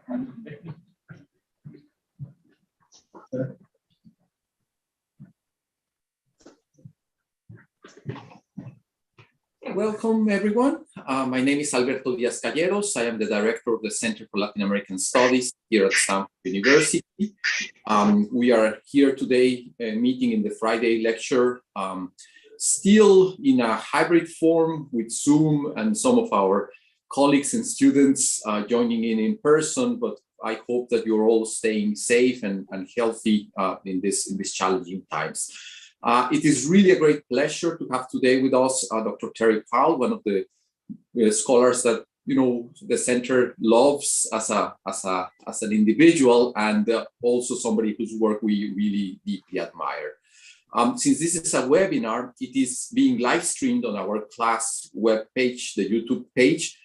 Welcome, everyone. My name is Alberto Diaz-Calleros. I am the director of the Center for Latin American Studies here at Stanford University. We are here today meeting in the Friday lecture, still in a hybrid form with Zoom and some of our colleagues and students joining in person, but I hope that you're all staying safe and healthy in this challenging times. It is really a great pleasure to have today with us Dr. Terry Karl, one of the scholars that the center loves as an individual, and also somebody whose work we really deeply admire. Since this is a webinar, it is being live streamed on our class web page, the YouTube page.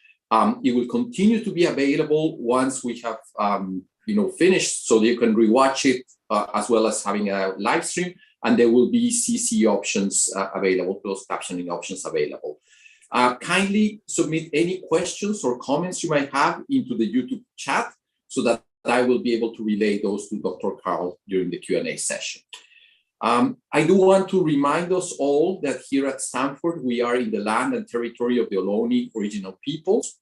It will continue to be available once we have finished, so you can rewatch it as well as having a live stream. And there will be CC options available, closed captioning options available. Kindly submit any questions or comments you might have into the YouTube chat so that I will be able to relay those to Dr. Karl during the Q&A session. I do want to remind us all that here at Stanford, we are in the land and territory of the Ohlone original peoples.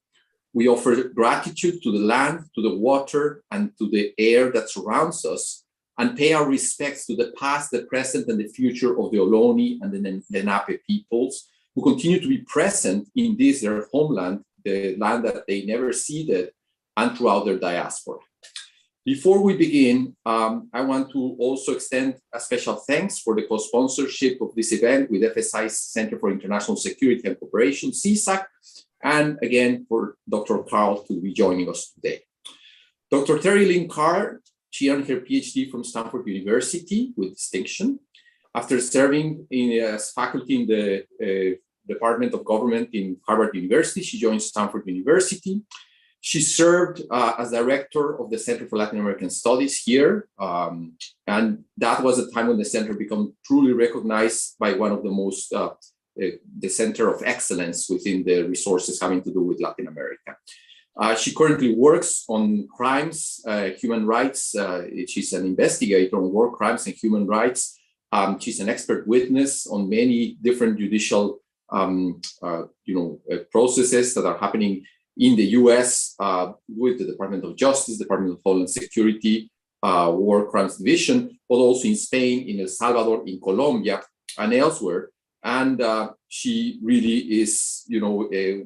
We offer gratitude to the land, to the water, and to the air that surrounds us, and pay our respects to the past, the present, and the future of the Ohlone and the Lenape peoples who continue to be present in this, their homeland, the land that they never ceded, and throughout their diaspora. Before we begin, I want to also extend a special thanks for the co-sponsorship of this event with FSI's Center for International Security and Cooperation, CSAC, and again for Dr. Karl to be joining us today. Dr. Lynn Karl, she earned her Ph.D. from Stanford University with distinction. After serving as faculty in the Department of Government in Harvard University, she joined Stanford University. She served as director of the Center for Latin American Studies here. And that was a time when the center became truly recognized by one of the most, the center of excellence within the resources having to do with Latin America. She currently works on crimes, human rights. She's an investigator on war crimes and human rights. She's an expert witness on many different judicial, processes that are happening in the U.S. With the Department of Justice, Department of Homeland Security, War Crimes Division, but also in Spain, in El Salvador, in Colombia, and elsewhere. And she really is,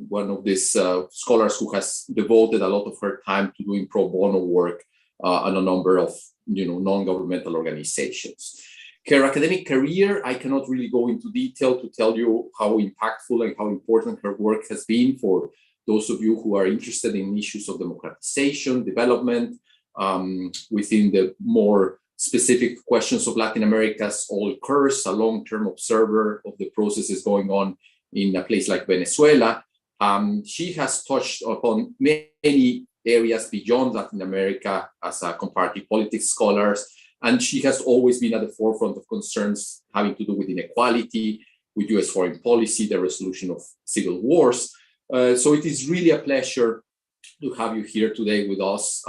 one of these scholars who has devoted a lot of her time to doing pro bono work on a number of, non-governmental organizations. Her academic career, I cannot really go into detail to tell you how impactful and how important her work has been for those of you who are interested in issues of democratization, development, within the more specific questions of Latin America's oil curse, a long-term observer of the processes going on in a place like Venezuela. She has touched upon many areas beyond Latin America as a comparative politics scholar, and she has always been at the forefront of concerns having to do with inequality, with US foreign policy, the resolution of civil wars. So it is really a pleasure to have you here today with us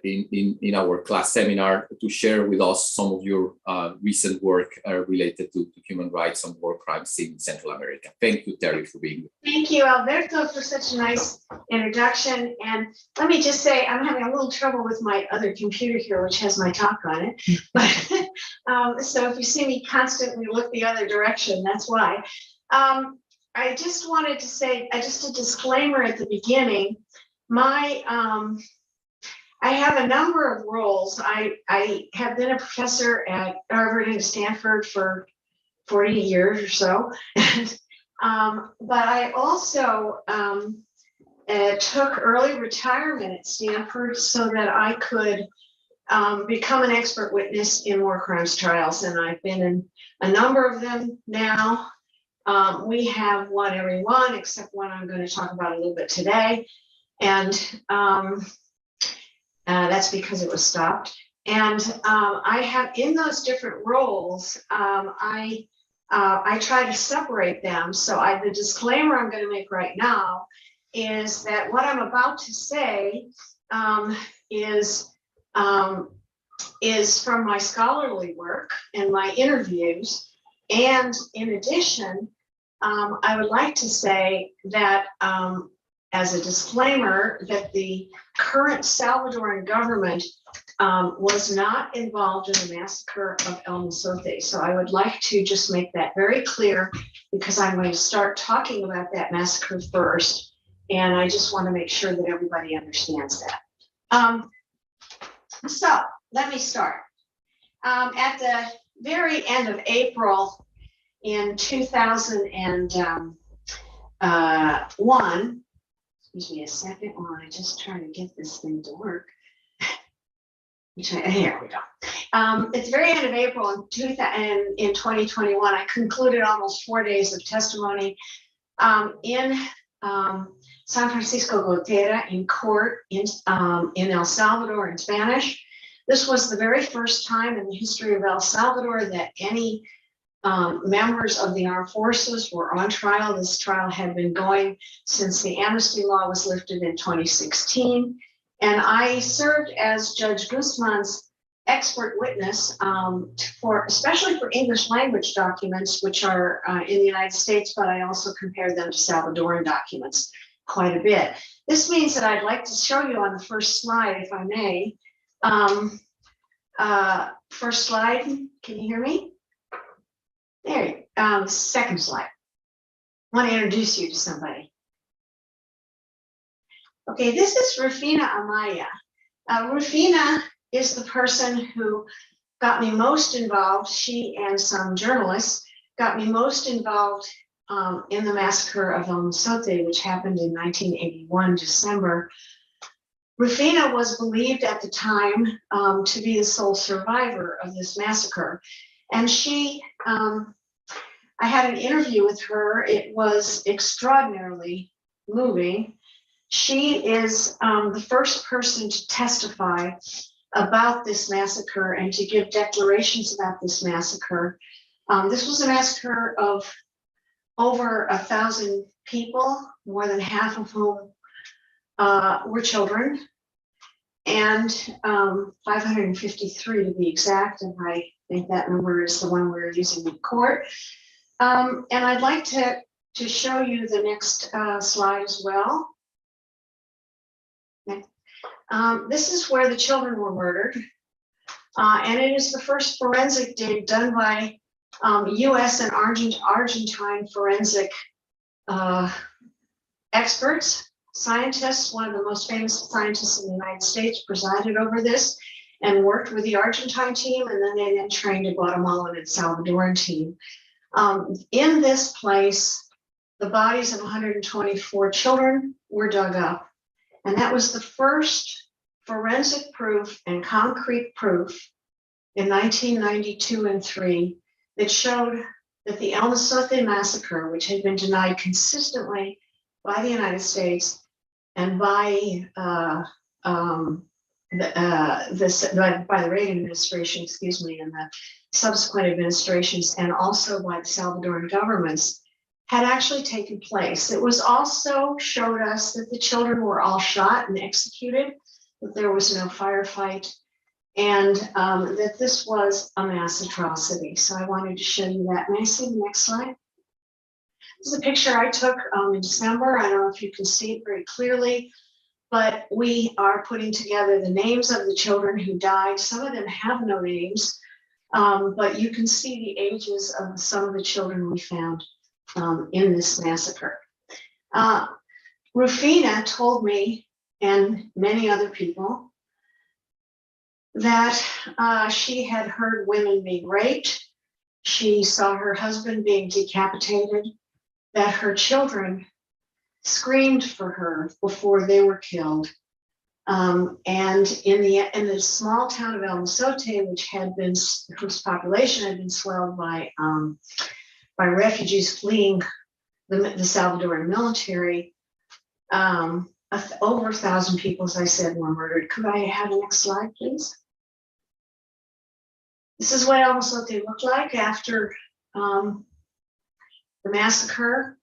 in our class seminar to share with us some of your recent work related to human rights and war crimes in Central America. Thank you, Terry, for being here. Thank you, Alberto, for such a nice introduction. And let me just say, I'm having a little trouble with my other computer here, which has my talk on it. But so if you see me constantly look the other direction, that's why. I just wanted to say, just a disclaimer at the beginning. I have a number of roles. I have been a professor at Harvard and Stanford for 40 years or so. But I also took early retirement at Stanford so that I could become an expert witness in war crimes trials. And I've been in a number of them now. We have won every one except one I'm going to talk about a little bit today. And that's because it was stopped. And I have, in those different roles, I try to separate them. So the disclaimer I'm going to make right now is that what I'm about to say is from my scholarly work and my interviews. And in addition, I would like to say that as a disclaimer, that the current Salvadoran government was not involved in the massacre of El Mozote. So I would like to just make that very clear, because I'm going to start talking about that massacre first. And I just want to make sure that everybody understands that. So let me start. At the very end of April in 2001, excuse me a second while I just try to get this thing to work. Here we go. At the very end of April in 2021, I concluded almost 4 days of testimony in San Francisco Gotera in court in El Salvador in Spanish. This was the very first time in the history of El Salvador that any members of the armed forces were on trial. This trial had been going since the amnesty law was lifted in 2016. And I served as Judge Guzman's expert witness especially for English language documents, which are in the United States, but I also compared them to Salvadoran documents quite a bit. This means that I'd like to show you on the first slide, if I may. First slide, can you hear me? There you go. Second slide. I want to introduce you to somebody. Okay, this is Rufina Amaya. Rufina is the person who got me most involved. She and some journalists got me most involved in the massacre of El Mozote, which happened in 1981, December. Rufina was believed at the time to be the sole survivor of this massacre. And she, I had an interview with her. It was extraordinarily moving. She is the first person to testify about this massacre and to give declarations about this massacre. This was a massacre of over 1,000 people, more than half of whom were children, and 553 to be exact, and I think that number is the one we're using in court. And I'd like to show you the next slide as well. Okay. This is where the children were murdered, and it is the first forensic dig done by US and Argentine forensic experts, scientists. One of the most famous scientists in the United States presided over this and worked with the Argentine team, and then they trained a Guatemalan and Salvadoran team. In this place, the bodies of 124 children were dug up, and that was the first forensic proof and concrete proof in 1992 and 3 that showed that the El Mozote massacre, which had been denied consistently by the United States and by the Reagan administration, excuse me, and the subsequent administrations, and also by the Salvadoran governments, had actually taken place. It was also showed us that the children were all shot and executed, that there was no firefight, and that this was a mass atrocity. So I wanted to show you that. May I see the next slide? This is a picture I took in December. I don't know if you can see it very clearly, but we are putting together the names of the children who died. Some of them have no names, but you can see the ages of some of the children we found in this massacre. Rufina told me, and many other people, that she had heard women being raped. She saw her husband being decapitated, that her children screamed for her before they were killed. And in the small town of El Mozote, whose population had been swelled by refugees fleeing the Salvadoran military, over 1,000 people, as I said, were murdered. Could I have the next slide, please? This is what El Mozote looked like after the massacre.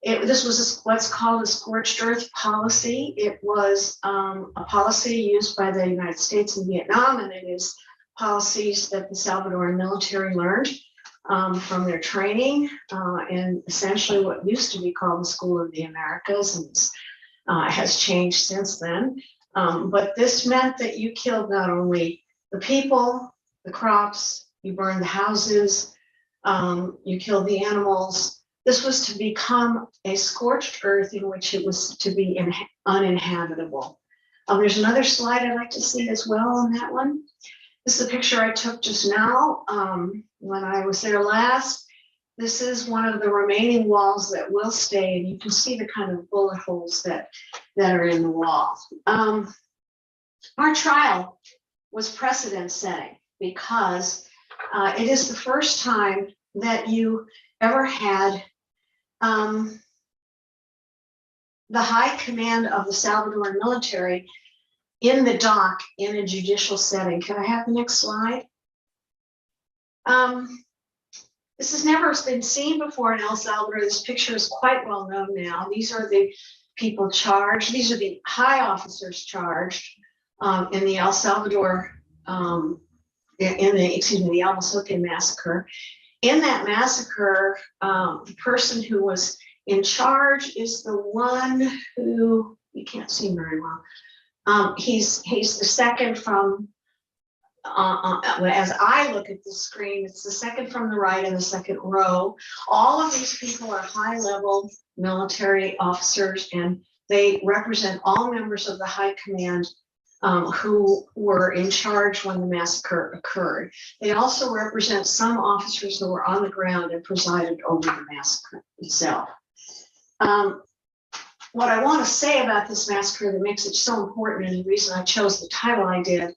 This was what's called a scorched earth policy. It was a policy used by the United States in Vietnam, and it is policies that the Salvadoran military learned from their training in essentially what used to be called the School of the Americas, and has changed since then. But this meant that you killed not only the people, the crops, you burned the houses, you killed the animals. This was to become a scorched earth in which it was to be uninhabitable. There's another slide I'd like to see as well on that one. This is a picture I took just now when I was there last. This is one of the remaining walls that will stay, and you can see the kind of bullet holes that are in the wall. Our trial was precedent setting because it is the first time that you ever had the high command of the Salvadoran military in the dock in a judicial setting. Can I have the next slide? This has never been seen before in El Salvador. This picture is quite well known now. These are the people charged. These are the high officers charged in the El Salvador, the Alveoli Massacre. In that massacre, the person who was in charge is the one who, you can't see very well. He's the second from, as I look at the screen, it's the second from the right in the second row. All of these people are high-level military officers, and they represent all members of the high command who were in charge when the massacre occurred. They also represent some officers who were on the ground and presided over the massacre itself. What I want to say about this massacre that makes it so important, and the reason I chose the title I did,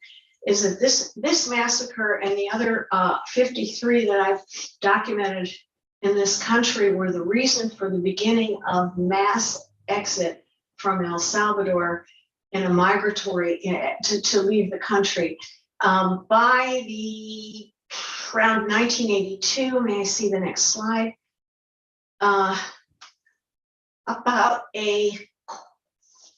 is that this massacre and the other 53 that I've documented in this country were the reason for the beginning of mass exit from El Salvador in a migratory to leave the country. By the around 1982, may I see the next slide? About a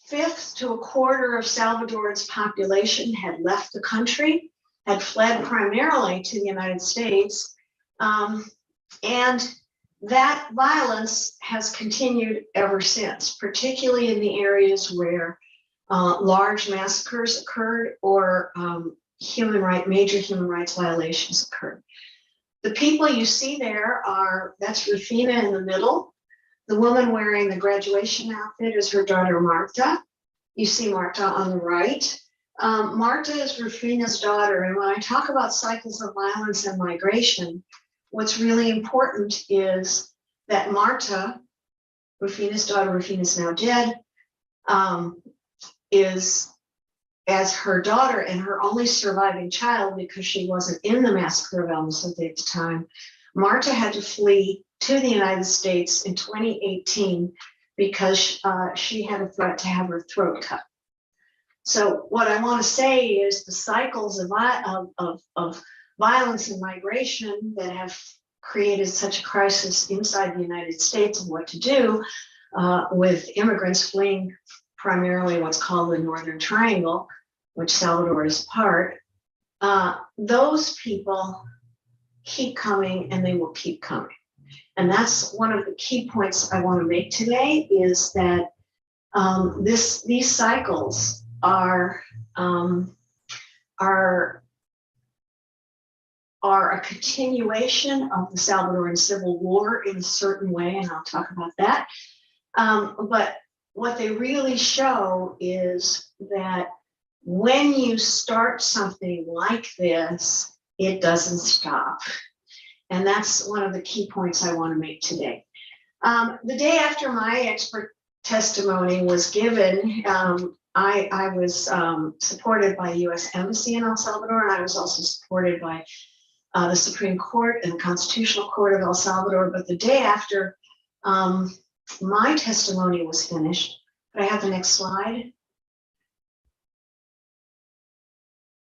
fifth to a quarter of Salvador's population had left the country, had fled primarily to the United States, and that violence has continued ever since, particularly in the areas where large massacres occurred or major human rights violations occurred. The people you see there are, that's Rufina in the middle. The woman wearing the graduation outfit is her daughter, Marta. You see Marta on the right. Marta is Rufina's daughter, and when I talk about cycles of violence and migration, what's really important is that Marta, Rufina's daughter, Rufina's now dead, is as her daughter and her only surviving child, because she wasn't in the massacre of El Mozote at the time. Marta had to flee to the United States in 2018 because she had a threat to have her throat cut. So what I want to say is the cycles of violence and migration that have created such a crisis inside the United States and what to do with immigrants fleeing primarily what's called the Northern Triangle, which Salvador is part, those people keep coming and they will keep coming. And that's one of the key points I want to make today, is that these cycles are a continuation of the Salvadoran Civil War in a certain way, and I'll talk about that. But what they really show is that when you start something like this, it doesn't stop. And that's one of the key points I want to make today. The day after my expert testimony was given, I was supported by the U.S. Embassy in El Salvador, and I was also supported by the Supreme Court and the Constitutional Court of El Salvador. But the day after my testimony was finished, could I have the next slide?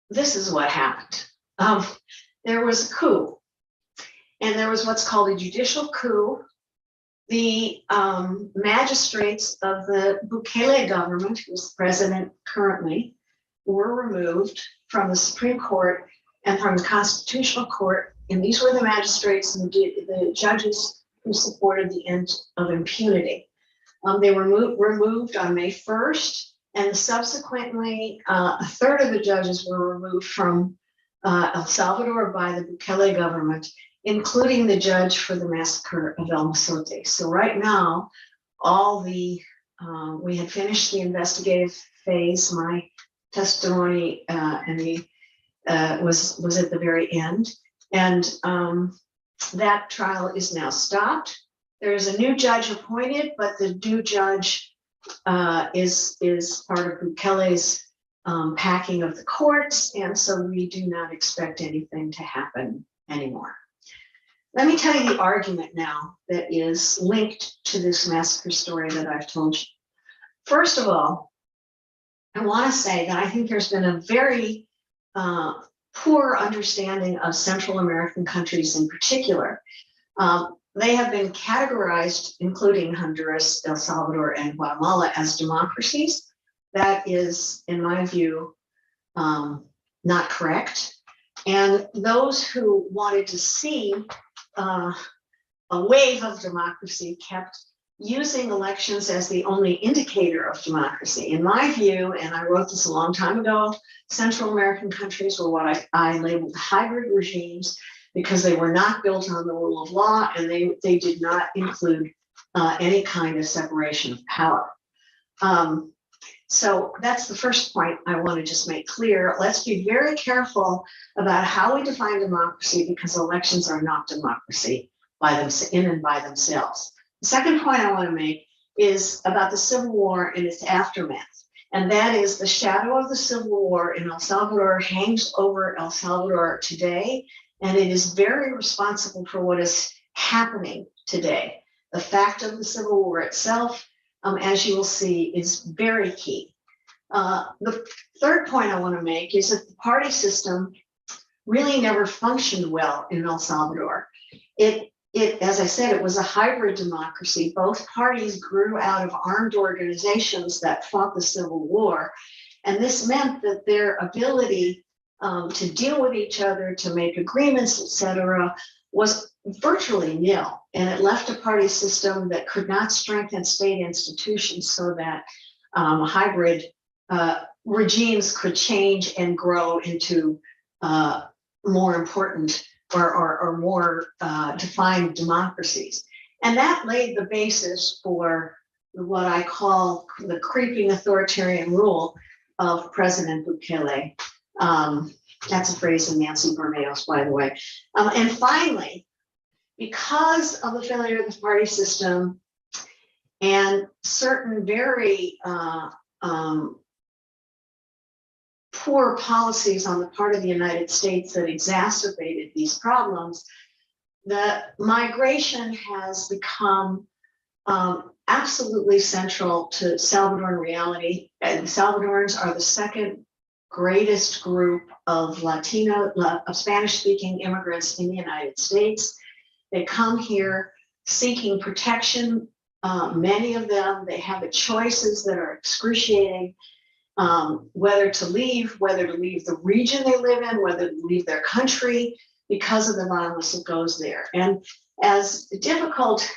This is what happened. There was a coup, and there was what's called a judicial coup The magistrates of the Bukele government, who's president currently, were removed from the Supreme Court and from the Constitutional Court. And these were the magistrates and the judges who supported the end of impunity. They were removed on May 1st, and subsequently, a third of the judges were removed from El Salvador by the Bukele government, including the judge for the massacre of El Mozote. So right now, we had finished the investigative phase. My testimony was at the very end, and that trial is now stopped. There is a new judge appointed, but the new judge is part of Bukele's packing of the courts, and so we do not expect anything to happen anymore. Let me tell you the argument now that is linked to this massacre story that I've told you. First of all, I want to say that I think there's been a very poor understanding of Central American countries in particular. They have been categorized, including Honduras, El Salvador, and Guatemala, as democracies. That is, in my view, not correct. And those who wanted to see a wave of democracy kept using elections as the only indicator of democracy. In my view, and I wrote this a long time ago, Central American countries were what I labeled hybrid regimes, because they were not built on the rule of law, and they did not include any kind of separation of power. So that's the first point I want to just make clear. Let's be very careful about how we define democracy, because elections are not democracy in and by themselves. The second point I want to make is about the Civil War and its aftermath. And that is, the shadow of the Civil War in El Salvador hangs over El Salvador today, and it is very responsible for what is happening today. The fact of the Civil War itself, as you will see, is very key. The third point I want to make is that the party system really never functioned well in El Salvador. As I said, it was a hybrid democracy. Both parties grew out of armed organizations that fought the Civil War. And this meant that their ability to deal with each other, to make agreements, etc., was virtually nil. And it left a party system that could not strengthen state institutions so that hybrid regimes could change and grow into more important or more defined democracies. And that laid the basis for what I call the creeping authoritarian rule of President Bukele. That's a phrase in Nancy Bermeo's, by the way. And finally, because of the failure of the party system and certain very poor policies on the part of the United States that exacerbated these problems, the migration has become absolutely central to Salvadoran reality. And Salvadorans are the second greatest group of Spanish-speaking immigrants in the United States. They come here seeking protection. Many of them, they have choices that are excruciating. Whether to leave the region they live in, whether to leave their country because of the violence that goes there. And as difficult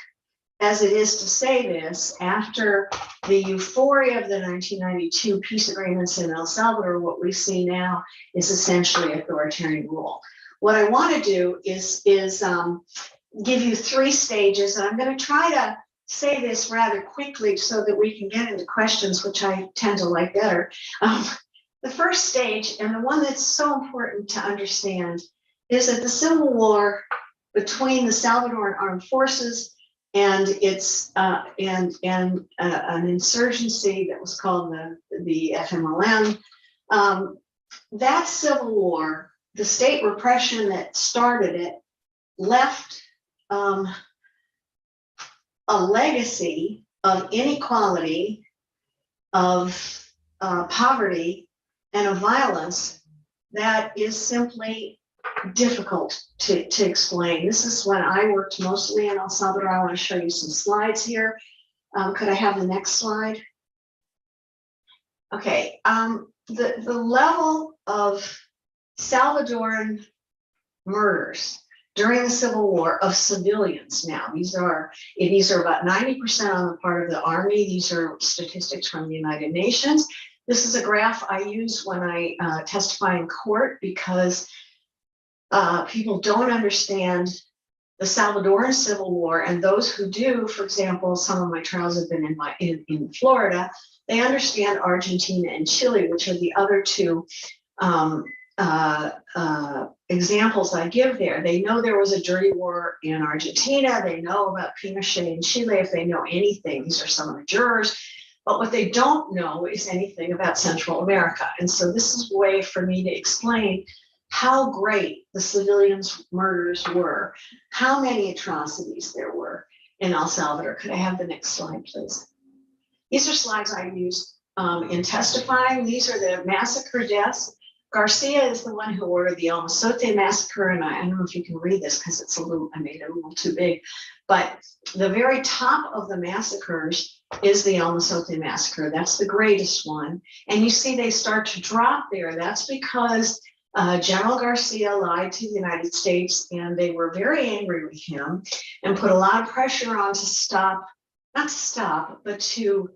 as it is to say this, after the euphoria of the 1992 peace agreements in El Salvador, what we see now is essentially authoritarian rule. What I want to do is give you three stages, and I'm going to try to say this rather quickly so that we can get into questions, which I tend to like better. The first stage, and the one that's so important to understand, is that the Civil War between the Salvadoran armed forces and its an insurgency that was called the FMLN, that Civil War, the state repression that started it, left a legacy of inequality, of poverty, and of violence that is simply difficult to explain. This is when I worked mostly in El Salvador. I want to show you some slides here. Could I have the next slide? Okay, the level of Salvadoran murders during the Civil War of civilians now, these are about 90% on the part of the army. These are statistics from the United Nations. This is a graph I use when I testify in court because people don't understand the Salvadoran Civil War, and those who do, for example, some of my trials have been in Florida, they understand Argentina and Chile, which are the other two examples I give there. They know there was a dirty war in Argentina. They know about Pinochet in Chile, if they know anything. These are some of the jurors. But what they don't know is anything about Central America. And so this is a way for me to explain how great the civilians' murders were, how many atrocities there were in El Salvador. Could I have the next slide, please? These are slides I used in testifying. These are the massacre deaths. Garcia is the one who ordered the Almazote massacre, and I don't know if you can read this because it's I made it a little too big, but the very top of the massacres is the Almazote massacre. That's the greatest one. And you see they start to drop there. That's because General Garcia lied to the United States, and they were very angry with him and put a lot of pressure on but to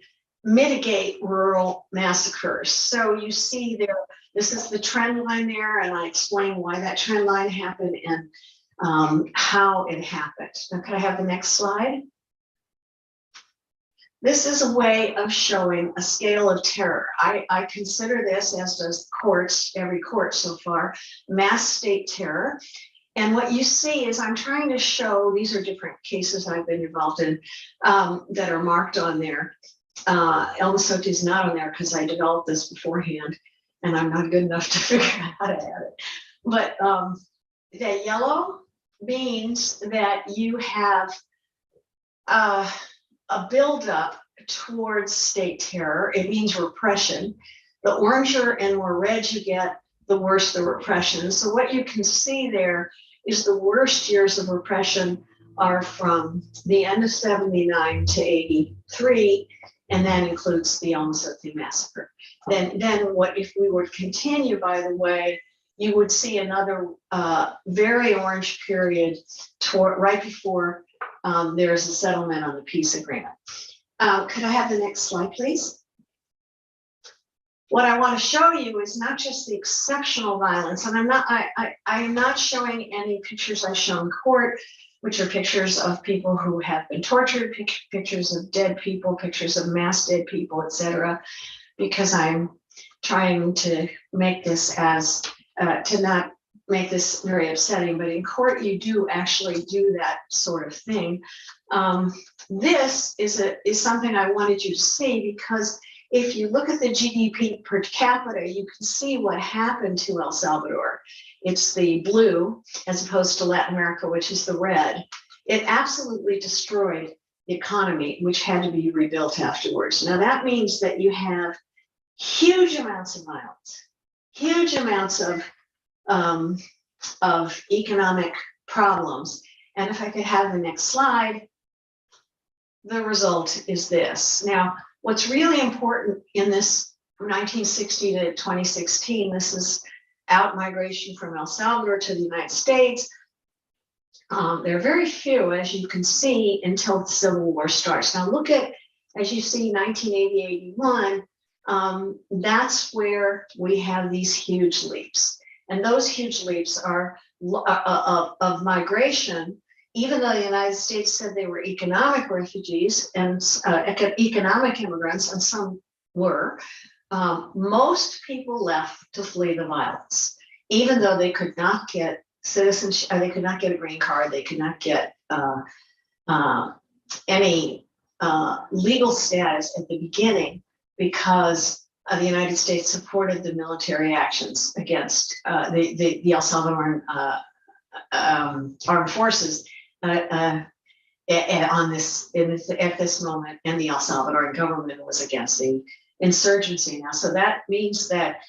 mitigate rural massacres. So you see there, this is the trend line there, and I explain why that trend line happened and how it happened. Now, could I have the next slide? This is a way of showing a scale of terror. I consider this, as does courts, every court so far, mass state terror. And what you see is I'm trying to show, these are different cases I've been involved in that are marked on there. Almazote is not on there because I developed this beforehand and I'm not good enough to figure out how to add it. But the yellow means that you have a buildup towards state terror. It means repression. The oranger and more red you get, the worse the repression. So what you can see there is the worst years of repression are from the end of 79 to 83, and that includes the Almazote massacre. Then what if we were to continue, by the way, you would see another very orange period right before there's a settlement on the peace agreement. Could I have the next slide, please? What I want to show you is not just the exceptional violence, and I am not showing any pictures I show in court, which are pictures of people who have been tortured, pictures of dead people, pictures of mass dead people, etc., because I'm trying to make this as to not make this very upsetting. But in court, you do actually do that sort of thing. This is something I wanted you to see, because if you look at the GDP per capita, you can see what happened to El Salvador. It's the blue as opposed to Latin America, which is the red. It absolutely destroyed the economy, which had to be rebuilt afterwards. Now that means that you have huge amounts of violence, huge amounts of economic problems. And if I could have the next slide, the result is this. Now, what's really important in this from 1960 to 2016, this is out migration from El Salvador to the United States. There are very few, as you can see, until the Civil War starts. Now look at, as you see, 1980, 81, that's where we have these huge leaps. And those huge leaps are of migration, even though the United States said they were economic refugees and economic immigrants, and some were, most people left to flee the violence, even though they could not get citizenship, they could not get a green card, they could not get any legal status at the beginning, because the United States supported the military actions against the El Salvadoran armed forces at this moment, and the El Salvadoran government was against the insurgency now. So that means that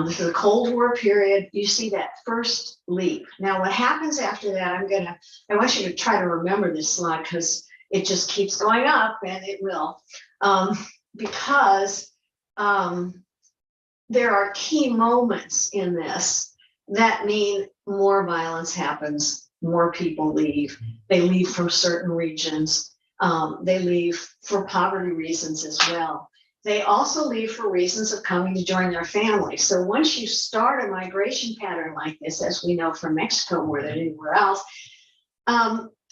This is a Cold War period. You see that first leap. Now, what happens after that, I want you to try to remember this slide because it just keeps going up, and it will. Because there are key moments in this that mean more violence happens, more people leave. They leave from certain regions. They leave for poverty reasons as well. They also leave for reasons of coming to join their family. So once you start a migration pattern like this, as we know from Mexico more than anywhere else,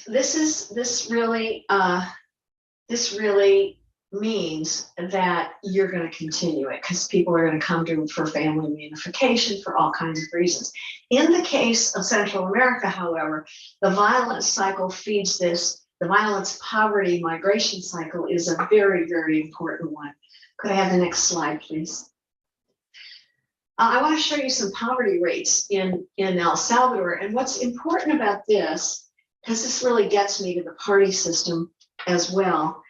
this really means that you're going to continue it because people are going to come to for family reunification for all kinds of reasons. In the case of Central America, however, the violence cycle feeds this. The violence, poverty, migration cycle is a very, very important one. Could I have the next slide, please? I want to show you some poverty rates in El Salvador. And what's important about this, because this really gets me to the party system as well.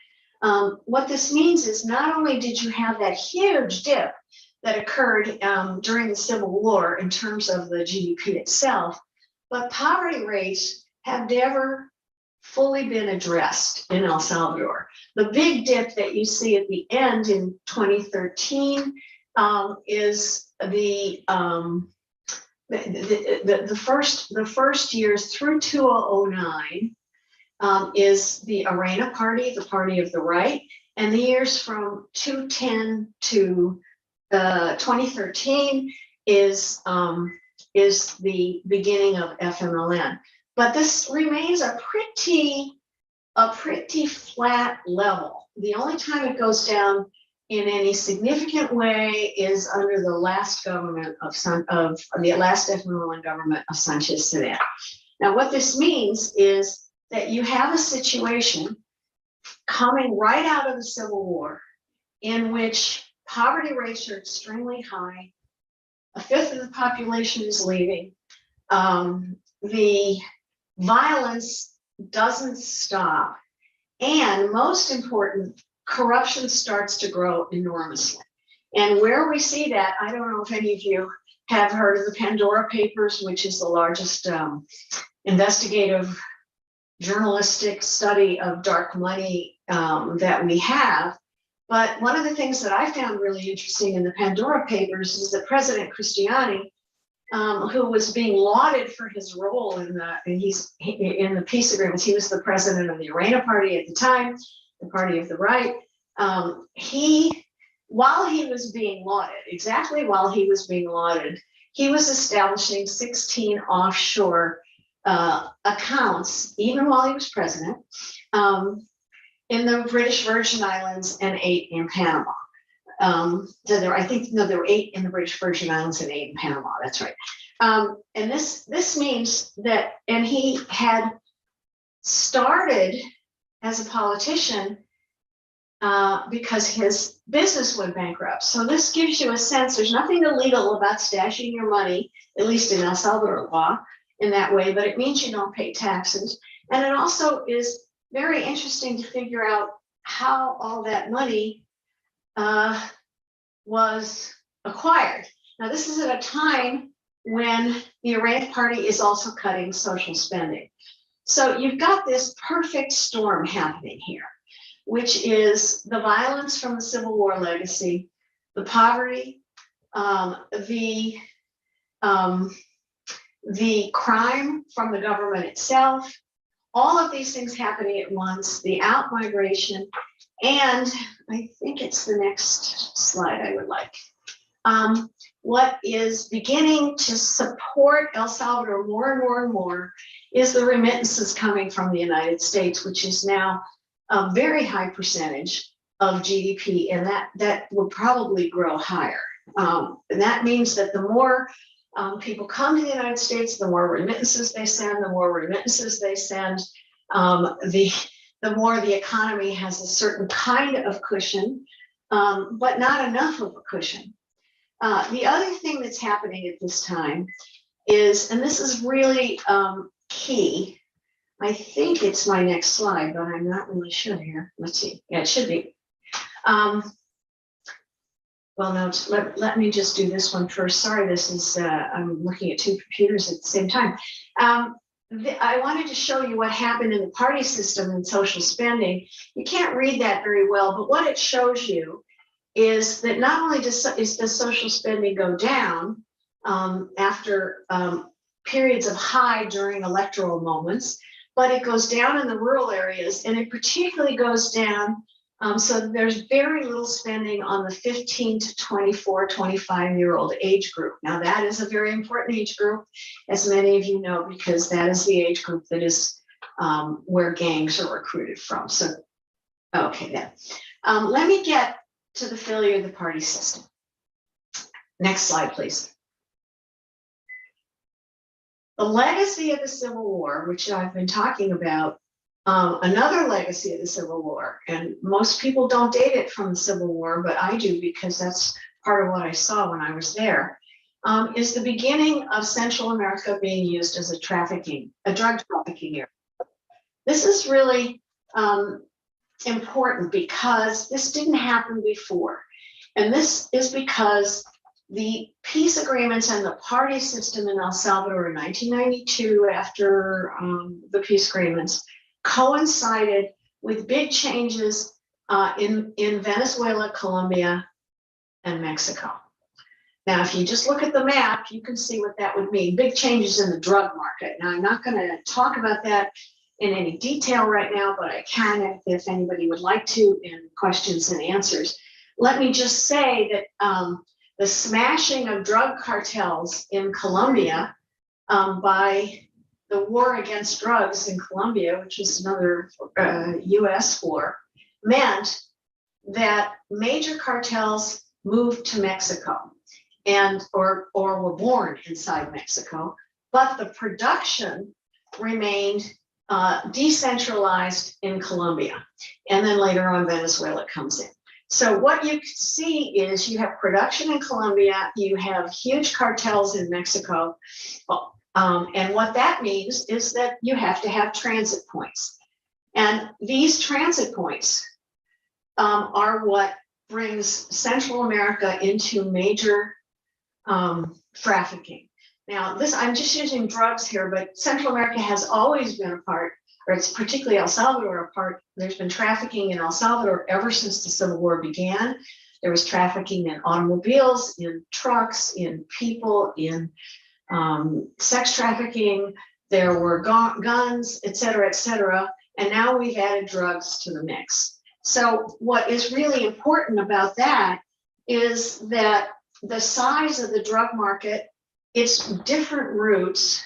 What this means is not only did you have that huge dip that occurred during the Civil War in terms of the GDP itself, but poverty rates have never fully been addressed in El Salvador. The big dip that you see at the end in 2013 is the first years through 2009 is the Arena Party, the party of the right, and the years from 2010 to 2013 is the beginning of FMLN. But this remains a pretty flat level. The only time it goes down in any significant way is under the last government of the last FMLN government of Sanchez Cerén. Now, what this means is that you have a situation coming right out of the Civil War in which poverty rates are extremely high. A fifth of the population is leaving. The violence doesn't stop. And most important, corruption starts to grow enormously. And where we see that, I don't know if any of you have heard of the Pandora Papers, which is the largest investigative journalistic study of dark money that we have. But one of the things that I found really interesting in the Pandora Papers is that President Cristiani, who was being lauded for his role in the peace agreements, he was the president of the Arena Party at the time, the party of the right. While he was being lauded, he was establishing 16 offshore accounts, even while he was president, in the British Virgin Islands and 8 in Panama. There were 8 in the British Virgin Islands and 8 in Panama. That's right. And this means that, and he had started as a politician because his business went bankrupt. So this gives you a sense. There's nothing illegal about stashing your money, at least in El Salvador law, in that way. But it means you don't pay taxes, and it also is very interesting to figure out how all that money was acquired. Now, this is at a time when the Arena Party is also cutting social spending. So you've got this perfect storm happening here, which is the violence from the Civil War legacy, the poverty, the crime from the government itself, all of these things happening at once, the out-migration, and I think it's the next slide I would like. What is beginning to support El Salvador more and more and more is the remittances coming from the United States, which is now a very high percentage of GDP, and that will probably grow higher. And that means that the more people come to the United States, the more remittances they send, the more the economy has a certain kind of cushion, but not enough of a cushion. The other thing that's happening at this time is, and this is really key, I think it's my next slide, but I'm not really sure here. Let's see. Yeah, it should be. well, no, let me just do this one first. Sorry, this is, I'm looking at two computers at the same time. I wanted to show you what happened in the party system and social spending. You can't read that very well, but what it shows you is that not only does social spending go down after periods of high during electoral moments, but it goes down in the rural areas, and it particularly goes down. So there's very little spending on the 15 to 24, 25-year-old age group. Now that is a very important age group, as many of you know, because that is the age group that is where gangs are recruited from. So, okay, then. Let me get to the failure of the party system. Next slide, please. The legacy of the Civil War, which I've been talking about, another legacy of the Civil War, and most people don't date it from the Civil War, but I do because that's part of what I saw when I was there, is the beginning of Central America being used as a drug trafficking area. This is really important because this didn't happen before. And this is because the peace agreements and the party system in El Salvador in 1992, after the peace agreements, coincided with big changes in Venezuela, Colombia, and Mexico. Now, if you just look at the map, you can see what that would mean. Big changes in the drug market. Now, I'm not going to talk about that in any detail right now, but I can if anybody would like to in questions and answers. Let me just say that the smashing of drug cartels in Colombia by the war against drugs in Colombia, which is another US war, meant that major cartels moved to Mexico or were born inside Mexico, but the production remained decentralized in Colombia. And then later on, Venezuela comes in. So what you can see is you have production in Colombia, you have huge cartels in Mexico, and what that means is that you have to have transit points. And these transit points are what brings Central America into major trafficking. Now, I'm just using drugs here, but Central America has always been a part, or it's particularly El Salvador a part. There's been trafficking in El Salvador ever since the Civil War began. There was trafficking in automobiles, in trucks, in people, in sex trafficking. There were guns, et cetera, and now we've added drugs to the mix. So what is really important about that is that the size of the drug market, its different routes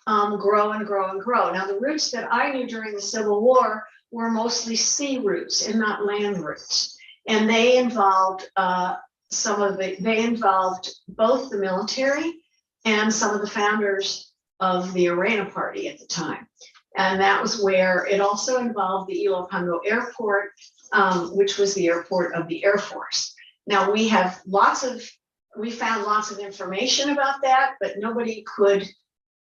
grow and grow and grow. Now, the routes that I knew during the Civil War were mostly sea routes and not land routes, and they involved they involved both the military and some of the founders of the Arena Party at the time. And that was where it also involved the Ilopango Airport, which was the airport of the Air Force. Now, we found lots of information about that, but nobody could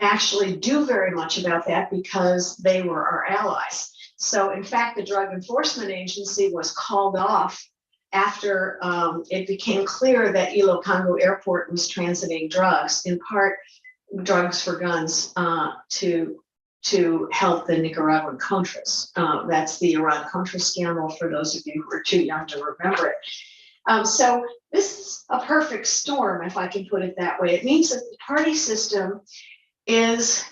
actually do very much about that because they were our allies. So in fact, the Drug Enforcement Agency was called off after it became clear that Ilopango Airport was transiting drugs, in part drugs for guns, to help the Nicaraguan Contras. That's the Iran-Contra scandal, for those of you who are too young to remember it. So this is a perfect storm, if I can put it that way. It means that the party system has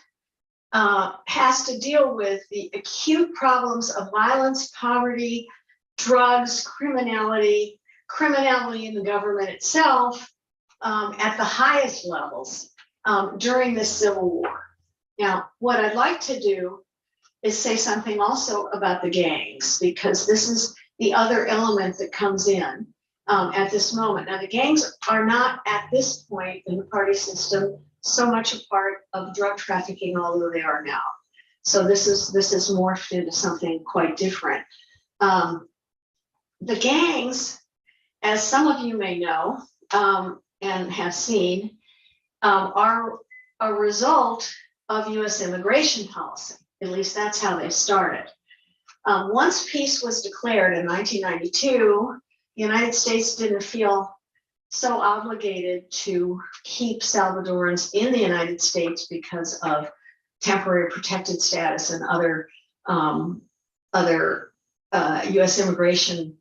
to deal with the acute problems of violence, poverty, drugs, criminality in the government itself at the highest levels during the Civil War. Now, what I'd like to do is say something also about the gangs, because this is the other element that comes in at this moment. Now, the gangs are not at this point in the party system so much a part of drug trafficking, although they are now. So this is morphed into something quite different. The gangs, as some of you may know and have seen, are a result of US immigration policy. At least that's how they started. Once peace was declared in 1992, the United States didn't feel so obligated to keep Salvadorans in the United States because of temporary protected status and other U.S. immigration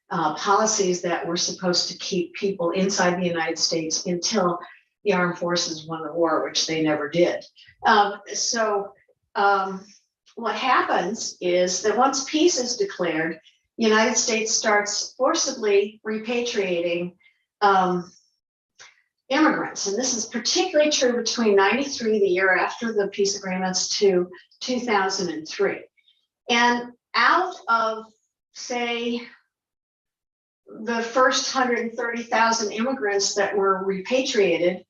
policies that were supposed to keep people inside the United States until the armed forces won the war, which they never did. What happens is that once peace is declared, the United States starts forcibly repatriating immigrants. And this is particularly true between 93, the year after the peace agreements, to 2003. And out of, say, the first 130,000 immigrants that were repatriated,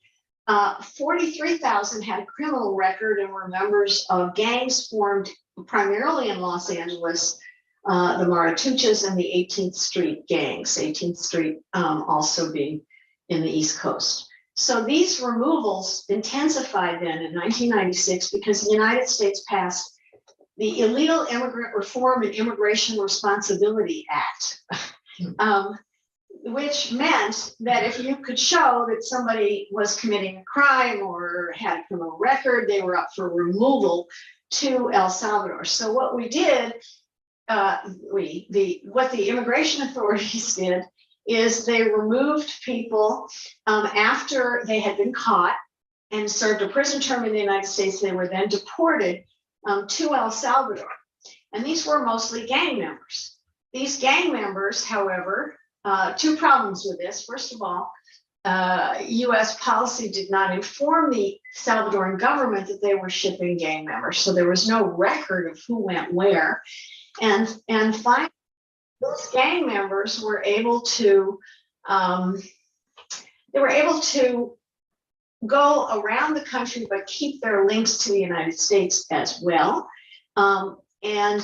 43,000 had a criminal record and were members of gangs formed primarily in Los Angeles, the Marituchas and the 18th Street gangs, 18th Street also being in the East Coast. So these removals intensified then in 1996 because the United States passed the Illegal Immigrant Reform and Immigration Responsibility Act, which meant that if you could show that somebody was committing a crime or had a criminal record, they were up for removal to El Salvador. So what we did, what the immigration authorities did is they removed people after they had been caught and served a prison term in the United States. They were then deported to El Salvador. And these were mostly gang members. These gang members, however, two problems with this. First of all, US policy did not inform the Salvadoran government that they were shipping gang members. So there was no record of who went where. And finally, those gang members were able to go around the country but keep their links to the United States as well. And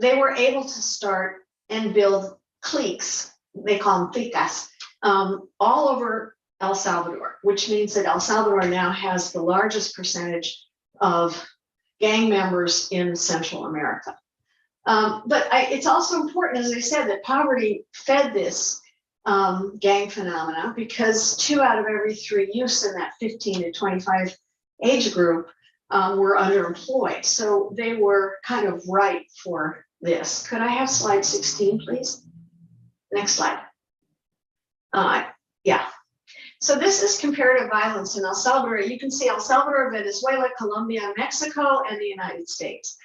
they were able to start and build cliques, they call them clicas, all over El Salvador, which means that El Salvador now has the largest percentage of gang members in Central America. But it's also important, as I said, that poverty fed this gang phenomena, because 2 out of every 3 youths in that 15 to 25 age group were underemployed. So they were kind of ripe for this. Could I have slide 16, please? Next slide. Yeah. So this is comparative violence in El Salvador. You can see El Salvador, Venezuela, Colombia, Mexico, and the United States.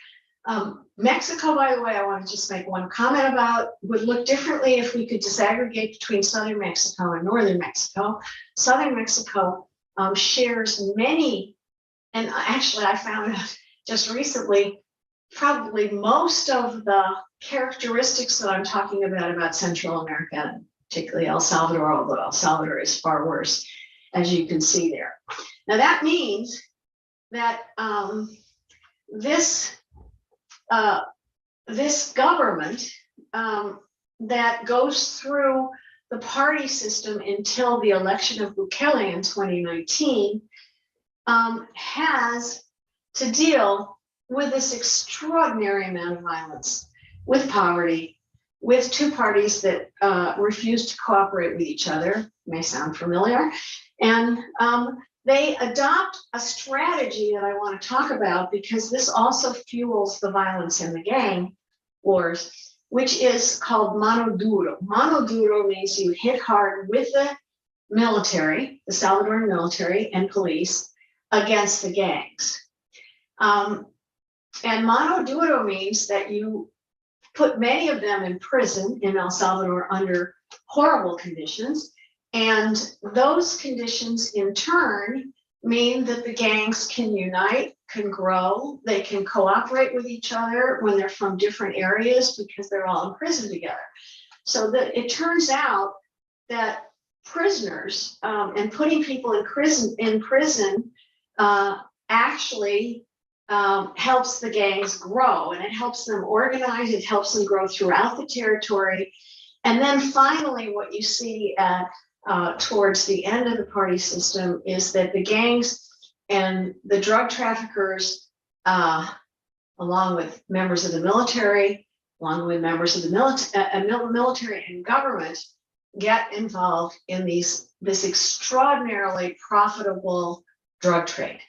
Mexico, by the way, I want to just make one comment about, would look differently if we could disaggregate between Southern Mexico and Northern Mexico. Southern Mexico shares many, and actually I found out just recently, probably most of the characteristics that I'm talking about Central America, and particularly El Salvador, although El Salvador is far worse, as you can see there. Now that means that this government that goes through the party system until the election of Bukele in 2019 has to deal with this extraordinary amount of violence, with poverty, with two parties that refuse to cooperate with each other. May sound familiar. And they adopt a strategy that I want to talk about, because this also fuels the violence in the gang wars, which is called mano duro. Mano duro means you hit hard with the military, the Salvadoran military and police, against the gangs. And mano duro means that you put many of them in prison in El Salvador under horrible conditions. And those conditions in turn mean that the gangs can unite, can grow, they can cooperate with each other when they're from different areas because they're all in prison together. So that it turns out that prisoners and putting people in prison actually helps the gangs grow, and it helps them organize, it helps them grow throughout the territory. And then finally, what you see at towards the end of the party system is that the gangs and the drug traffickers, along with members of the military, along with members of the military and government, get involved in this extraordinarily profitable drug trade.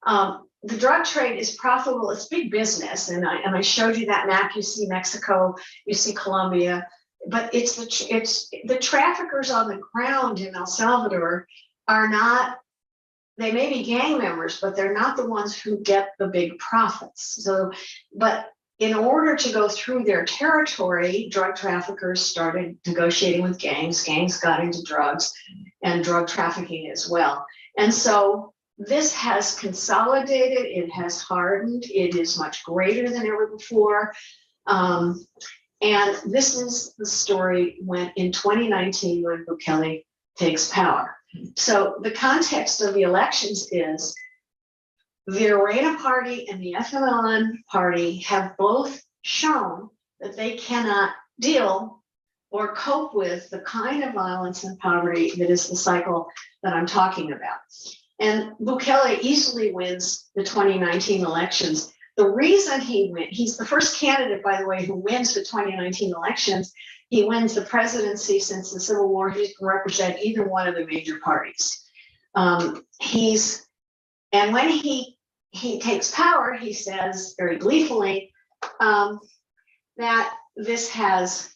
The drug trade is profitable, it's big business, and I showed you that map. You see Mexico, you see Colombia, but it's the traffickers on the ground in El Salvador are not, they may be gang members, but they're not the ones who get the big profits. So, but in order to go through their territory, drug traffickers started negotiating with gangs. Gangs got into drugs and drug trafficking as well. And so this has consolidated, it has hardened, it is much greater than ever before. And this is the story when in 2019, when Bukele takes power. So the context of the elections is the Arena Party and the FMLN Party have both shown that they cannot deal or cope with the kind of violence and poverty that is the cycle that I'm talking about. And Bukele easily wins the 2019 elections. The reason he wins, he's the first candidate, by the way, who wins the 2019 elections. He wins the presidency since the Civil War. He can represent either one of the major parties. And when he takes power, he says very gleefully that this has,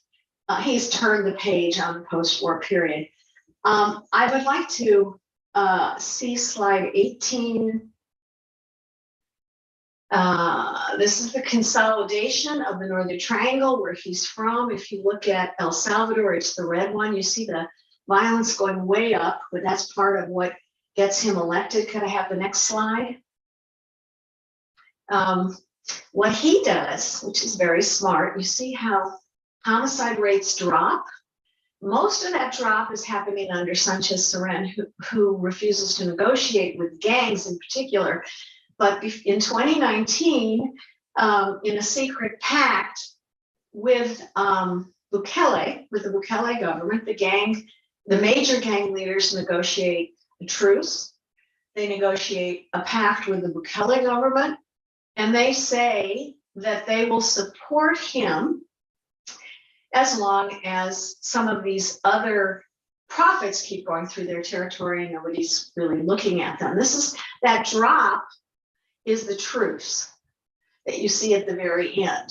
he's turned the page on the post-war period. I would like to see slide 18. This is the consolidation of the Northern Triangle where he's from. If you look at El Salvador, it's the red one. You see the violence going way up, but that's part of what gets him elected. Could I have the next slide? What he does, which is very smart, you see how homicide rates drop. Most of that drop is happening under Sanchez Seren, who refuses to negotiate with gangs in particular. But in 2019, in a secret pact with Bukele, with the Bukele government, the major gang leaders negotiate a truce. They negotiate a pact with the Bukele government, and they say that they will support him as long as some of these other profits keep going through their territory and nobody's really looking at them. That drop is the truce that you see at the very end.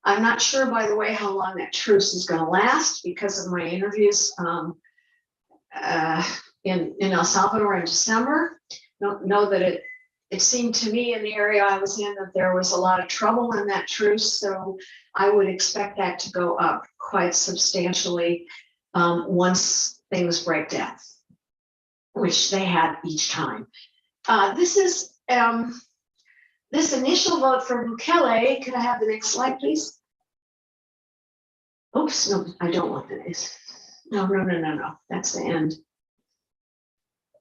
I'm not sure, by the way, how long that truce is going to last because of my interviews in El Salvador in December. Don't know that it seemed to me in the area I was in that there was a lot of trouble in that truce, so I would expect that to go up quite substantially once things break down, which they had each time. This is this initial vote for Bukele. Could I have the next slide, please? Oops, no, I don't want this. No. That's the end.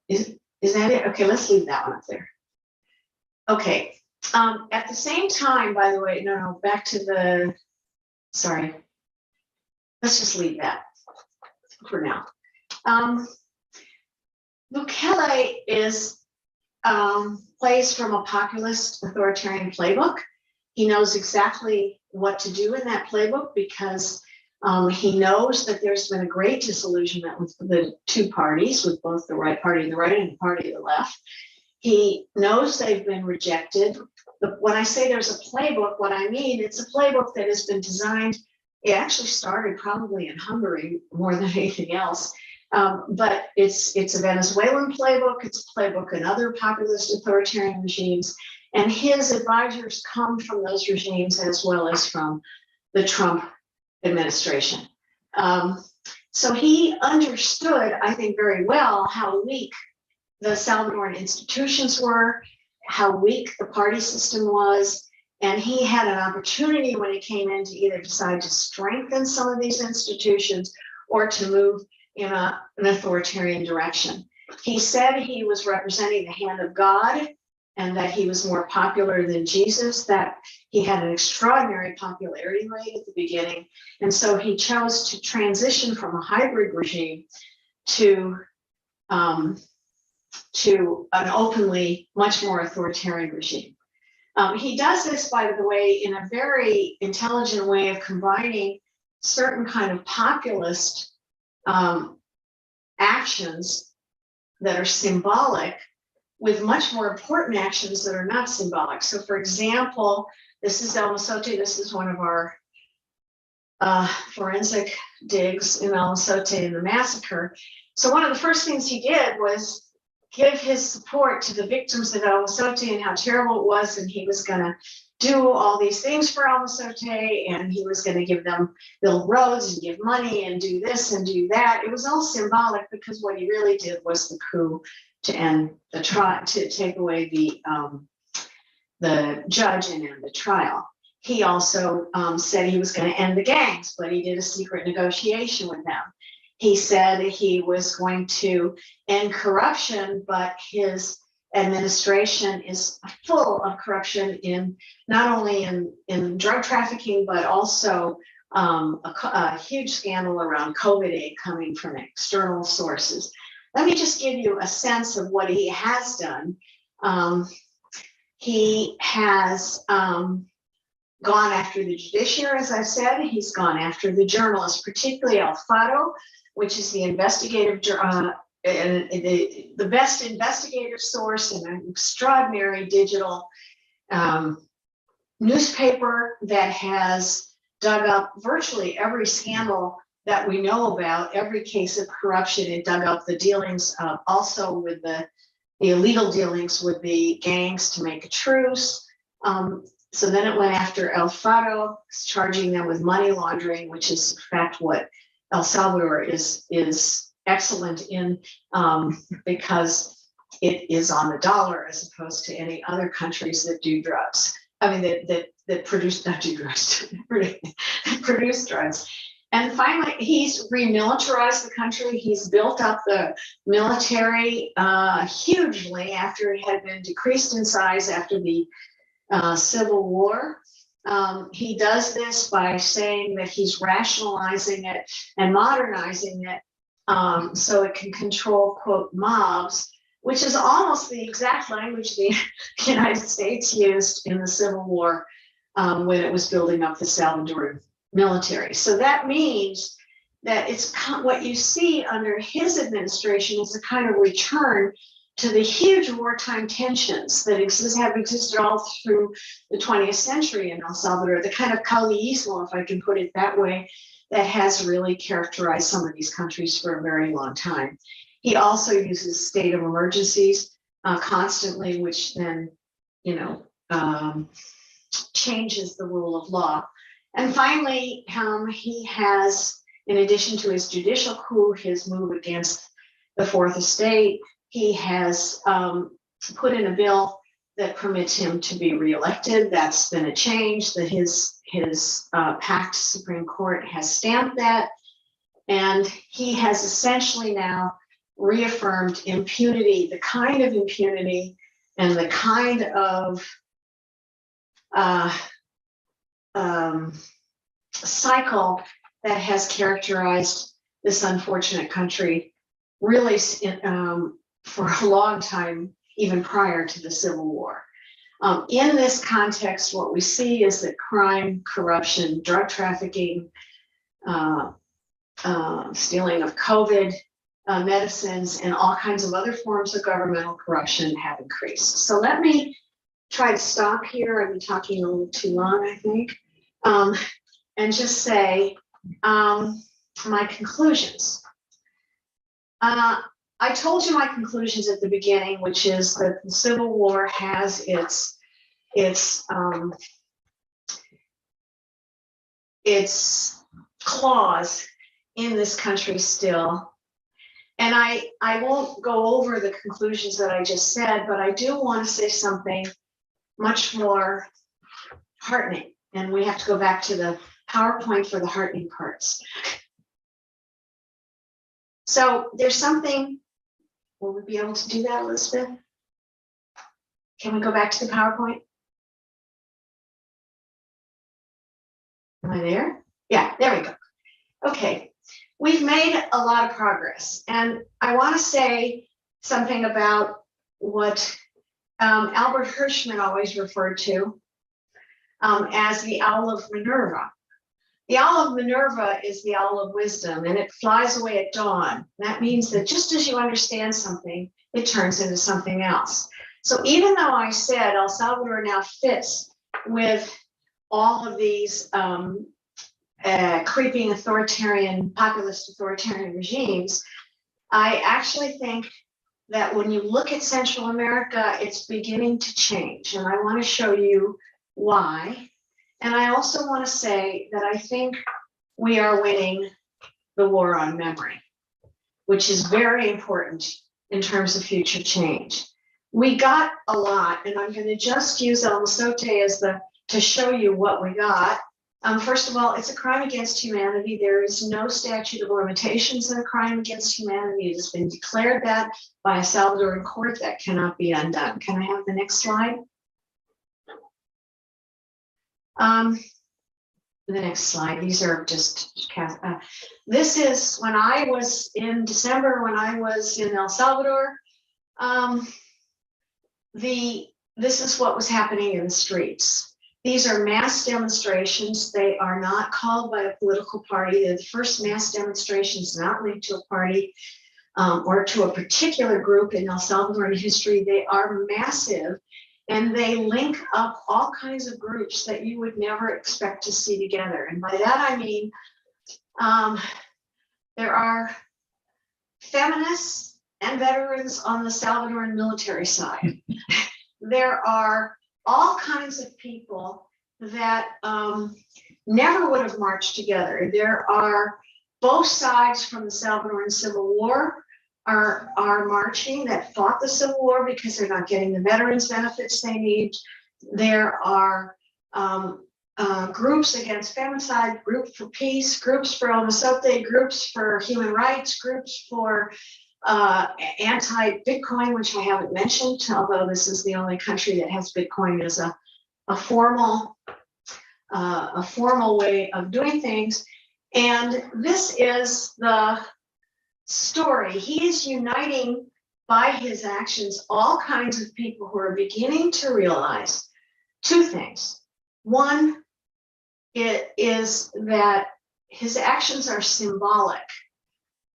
Is that it? Okay, let's leave that one up there. Okay. At the same time, by the way, no, back to the, sorry. Let's just leave that for now. Bukele is plays from a populist authoritarian playbook. He knows exactly what to do in that playbook because he knows that there's been a great disillusionment with the two parties, with both the right party of the right and the party of the left. He knows they've been rejected. But when I say there's a playbook, what I mean, it's a playbook that has been designed. It actually started probably in Hungary more than anything else. But it's a Venezuelan playbook. It's a playbook in other populist authoritarian regimes. And his advisors come from those regimes as well as from the Trump administration. So he understood, I think, very well how weak the Salvadoran institutions were, how weak the party system was. And he had an opportunity when he came in to either decide to strengthen some of these institutions or to move in an authoritarian direction. He said he was representing the hand of God and that he was more popular than Jesus, that he had an extraordinary popularity rate at the beginning. And so he chose to transition from a hybrid regime to an openly much more authoritarian regime. He does this, by the way, in a very intelligent way of combining certain kind of populist actions that are symbolic with much more important actions that are not symbolic. So for example, this is El Mozote. This is one of our forensic digs in El Mozote in the massacre. So one of the first things he did was give his support to the victims of El Mozote and how terrible it was, and he was going to do all these things for El Mozote, and he was going to give them, build roads and give money and do this and do that. It was all symbolic because what he really did was the coup to end the trial, to take away the judge and end the trial. He also said he was going to end the gangs, but he did a secret negotiation with them. He said he was going to end corruption, but his administration is full of corruption in not only in drug trafficking, but also a huge scandal around COVID aid coming from external sources. Let me just give you a sense of what he has done. He has gone after the judiciary, as I said. He's gone after the journalists, particularly Alfaro, which is the investigative, the best investigative source and an extraordinary digital newspaper that has dug up virtually every scandal that we know about, every case of corruption. It dug up the dealings also with the illegal dealings with the gangs to make a truce. So then it went after Alfaro, charging them with money laundering, which is in fact what El Salvador is excellent in, because it is on the dollar as opposed to any other countries that do drugs. I mean, that produce, not do drugs, produce drugs. And finally, he's remilitarized the country. He's built up the military hugely after it had been decreased in size after the Civil War. He does this by saying that he's rationalizing it and modernizing it so it can control, quote, mobs, which is almost the exact language the United States used in the Civil War when it was building up the Salvadoran military. So that means that it's what you see under his administration is a kind of return to the huge wartime tensions that have existed all through the 20th century in El Salvador, the kind of caudillismo, if I can put it that way, that has really characterized some of these countries for a very long time. He also uses state of emergencies constantly, which then, changes the rule of law. And finally, he has, in addition to his judicial coup, his move against the Fourth Estate, he has put in a bill that permits him to be reelected. That's been a change that his packed Supreme Court has stamped that. And he has essentially now reaffirmed impunity, the kind of impunity and the kind of cycle that has characterized this unfortunate country really for a long time, even prior to the Civil War. In this context, what we see is that crime, corruption, drug trafficking, stealing of COVID medicines, and all kinds of other forms of governmental corruption have increased. So let me try to stop here. I've been talking a little too long, I think, and just say my conclusions. I told you my conclusions at the beginning, which is that the Civil War has its claws in this country still. And I won't go over the conclusions that I just said, but I do want to say something much more heartening. And we have to go back to the PowerPoint for the heartening parts. So there's something, will we be able to do that, Elizabeth? Can we go back to the PowerPoint? Am I there? Yeah, there we go. Okay, we've made a lot of progress. And I want to say something about what Albert Hirschman always referred to as the Owl of Minerva The Owl of Minerva is the owl of wisdom, and it flies away at dawn. That means that just as you understand something, it turns into something else. So even though I said El Salvador now fits with all of these creeping populist authoritarian regimes, I actually think that when you look at Central America, it's beginning to change. And I want to show you why. And I also want to say that I think we are winning the war on memory, which is very important in terms of future change. We got a lot, and I'm going to just use El Mozote as to show you what we got. First of all, it's a crime against humanity. There is no statute of limitations in a crime against humanity. It has been declared that by a Salvadoran court. That cannot be undone. Can I have the next slide? The next slide. These are just, this is when I was in December, when I was in El Salvador. This is what was happening in the streets. These are mass demonstrations. They are not called by a political party. They're the first mass demonstrations not linked to a party or to a particular group in El Salvadoran history. They are massive, and they link up all kinds of groups that you would never expect to see together. And by that I mean there are feminists and veterans on the Salvadoran military side. There are all kinds of people that never would have marched together. There are both sides from the Salvadoran Civil War are marching that fought the Civil War because they're not getting the veterans benefits they need. There are groups against femicide, groups for peace, groups for El Mozote, groups for human rights, groups for anti-Bitcoin, which I haven't mentioned, although this is the only country that has Bitcoin as a formal way of doing things. And this is the story. He is uniting by his actions all kinds of people who are beginning to realize two things. One, it is that his actions are symbolic.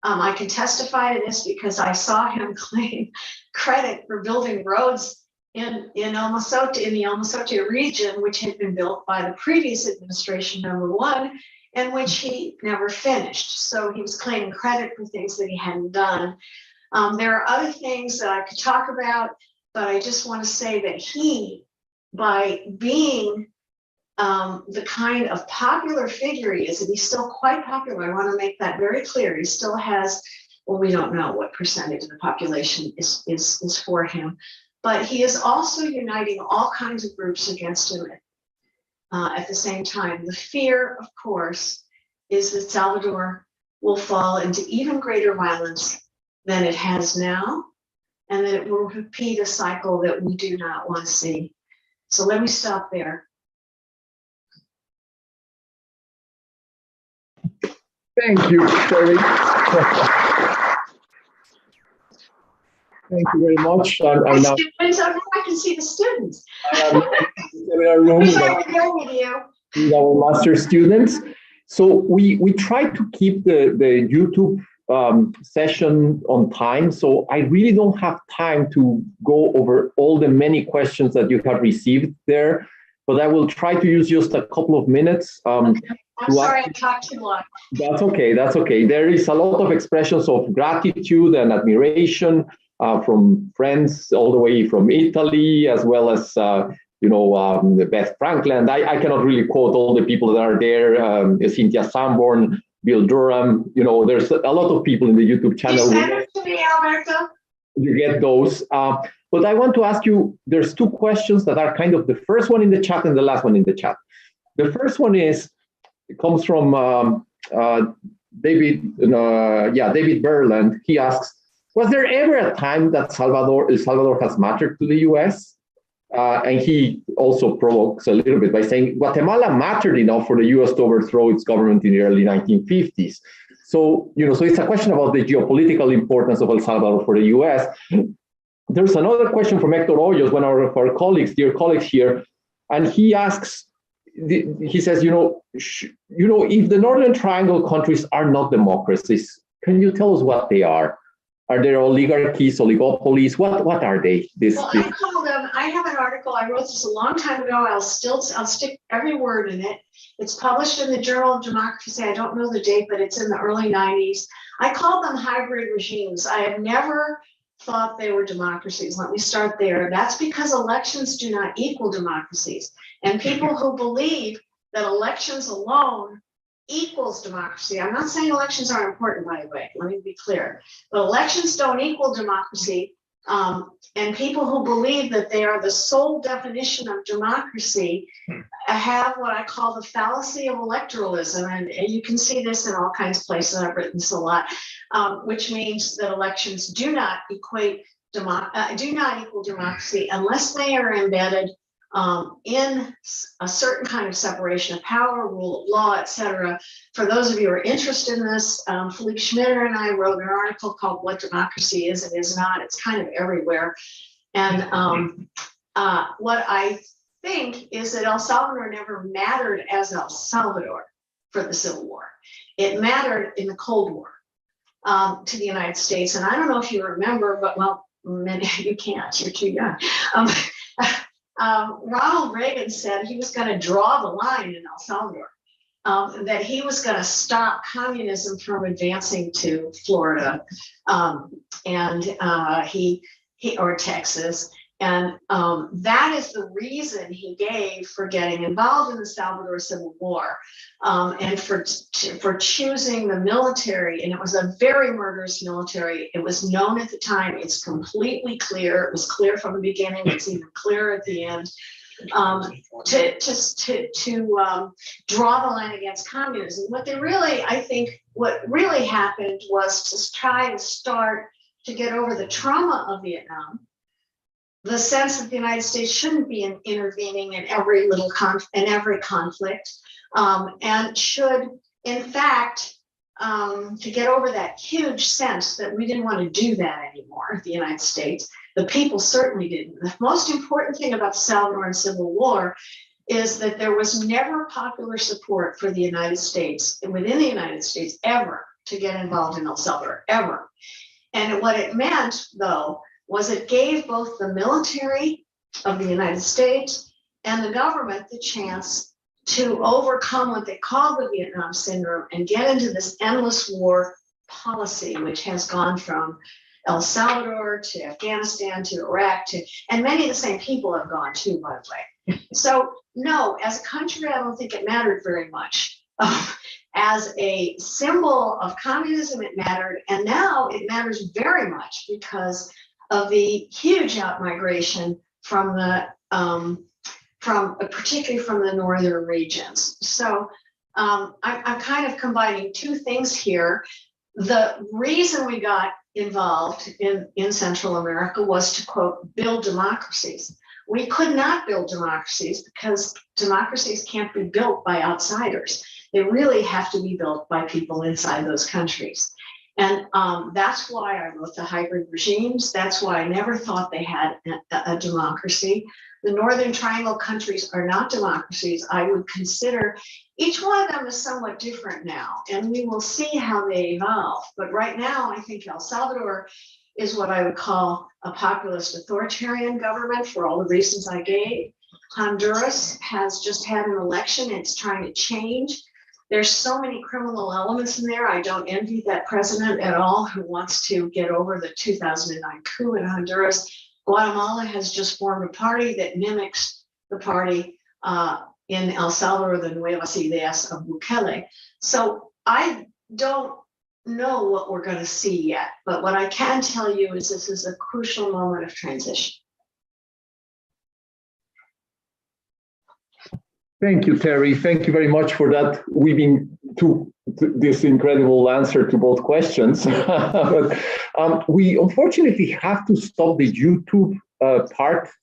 I can testify to this because I saw him claim credit for building roads in the El Mozote region, which had been built by the previous administration, number one, and which he never finished. So he was claiming credit for things that he hadn't done. There are other things that I could talk about, but I just want to say that he, by being the kind of popular figure he is, and he's still quite popular. I want to make that very clear. He still has, well, we don't know what percentage of the population is for him, but he is also uniting all kinds of groups against him at the same time. The fear, of course, is that Salvador will fall into even greater violence than it has now, and that it will repeat a cycle that we do not want to see. So let me stop there. Thank you, Sherry. Thank you very much. I'm now. Students, I can see the students. I'm in our room with our master students. So we try to keep the YouTube session on time. So I really don't have time to go over all the many questions that you have received there, but I will try to use just a couple of minutes. I'm sorry I talked too long. That's okay, that's okay. There is a lot of expressions of gratitude and admiration from friends all the way from Italy, as well as, Beth Franklin. I cannot really quote all the people that are there, Cynthia Sanborn, Bill Durham, there's a lot of people in the YouTube channel. You send it to me, Alberto. You get those. But I want to ask you, there's two questions that are kind of the first one in the chat and the last one in the chat. The first one is, it comes from David Berland. He asks, was there ever a time that El Salvador has mattered to the US? And he also provokes a little bit by saying, Guatemala mattered enough for the US to overthrow its government in the early 1950s. So, so it's a question about the geopolitical importance of El Salvador for the US. There's another question from Hector Hoyos, one of our colleagues, dear colleagues here, and he asks, he says, if the Northern Triangle countries are not democracies, can you tell us what they are? Are there oligarchies, oligopolies? What are they? I call them. I have an article I wrote this a long time ago. I'll stick every word in it. It's published in the Journal of Democracy. I don't know the date, but it's in the early 90s. I call them hybrid regimes. I have never thought they were democracies. Let me start there. That's because elections do not equal democracies. And people who believe that elections alone equals democracy. I'm not saying elections aren't important, by the way. Let me be clear. But elections don't equal democracy. And people who believe that they are the sole definition of democracy have what I call the fallacy of electoralism. And you can see this in all kinds of places. I've written this a lot, which means that elections do not equal democracy unless they are embedded in a certain kind of separation of power, rule of law, et cetera. For those of you who are interested in this, Philippe Schmitter and I wrote an article called What Democracy Is and Is Not. It's kind of everywhere. And what I think is that El Salvador never mattered as El Salvador for the Civil War. It mattered in the Cold War to the United States. And I don't know if you remember, but well, many you can't, you're too young. Ronald Reagan said he was going to draw the line in El Salvador, that he was going to stop communism from advancing to Florida or Texas. And that is the reason he gave for getting involved in the Salvador Civil War and for choosing the military. And it was a very murderous military. It was known at the time. It's completely clear. It was clear from the beginning. It's even clearer at the end. To draw the line against communism. What really happened was to try and start to get over the trauma of Vietnam, the sense that the United States shouldn't be intervening in every conflict, and should, in fact, to get over that huge sense that we didn't want to do that anymore, the United States. The people certainly didn't. The most important thing about the Salvadoran Civil War is that there was never popular support for the United States, within the United States, ever, to get involved in El Salvador, ever. And what it meant, though, was it gave both the military of the United States and the government the chance to overcome what they called the Vietnam syndrome and get into this endless war policy, which has gone from El Salvador to Afghanistan to Iraq and many of the same people have gone too, by the way. So no, as a country, I don't think it mattered very much. As a symbol of communism, it mattered, and now it matters very much because of the huge outmigration from particularly from the northern regions. So I'm kind of combining two things here. The reason we got involved in Central America was to, quote, build democracies. We could not build democracies because democracies can't be built by outsiders. They really have to be built by people inside those countries. And that's why I wrote the hybrid regimes. That's why I never thought they had a democracy. The Northern Triangle countries are not democracies. I would consider each one of them is somewhat different now, and we will see how they evolve. But right now, I think El Salvador is what I would call a populist authoritarian government for all the reasons I gave. Honduras has just had an election. It's trying to change. There's so many criminal elements in there. I don't envy that president at all who wants to get over the 2009 coup in Honduras. Guatemala has just formed a party that mimics the party in El Salvador, the Nuevas Ideas of Bukele. So I don't know what we're going to see yet, but what I can tell you is this is a crucial moment of transition. Thank you, Terry. Thank you very much for that weaving to this incredible answer to both questions. But we unfortunately have to stop the YouTube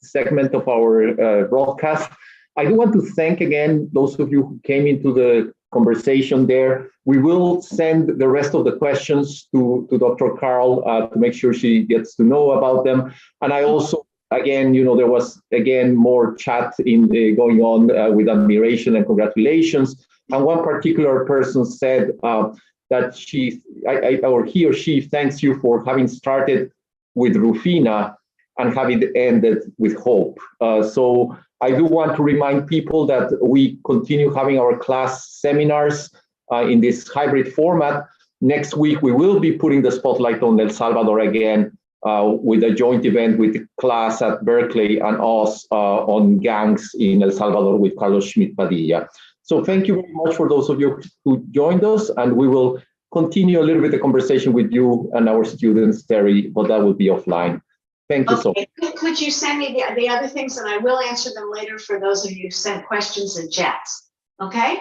segment of our broadcast. I do want to thank again those of you who came into the conversation there. We will send the rest of the questions to Dr. Karl to make sure she gets to know about them. And I also again, there was again more chat going on with admiration and congratulations. And one particular person said that he or she thanks you for having started with Rufina and having ended with hope. So I do want to remind people that we continue having our class seminars in this hybrid format. Next week, we will be putting the spotlight on El Salvador again with a joint event with the class at Berkeley and us on gangs in El Salvador with Carlos Schmidt Padilla. So thank you very much for those of you who joined us, and we will continue a little bit the conversation with you and our students, Terry, but that will be offline. Thank you so much. Could you send me the other things, and I will answer them later for those of you who sent questions in chats, okay?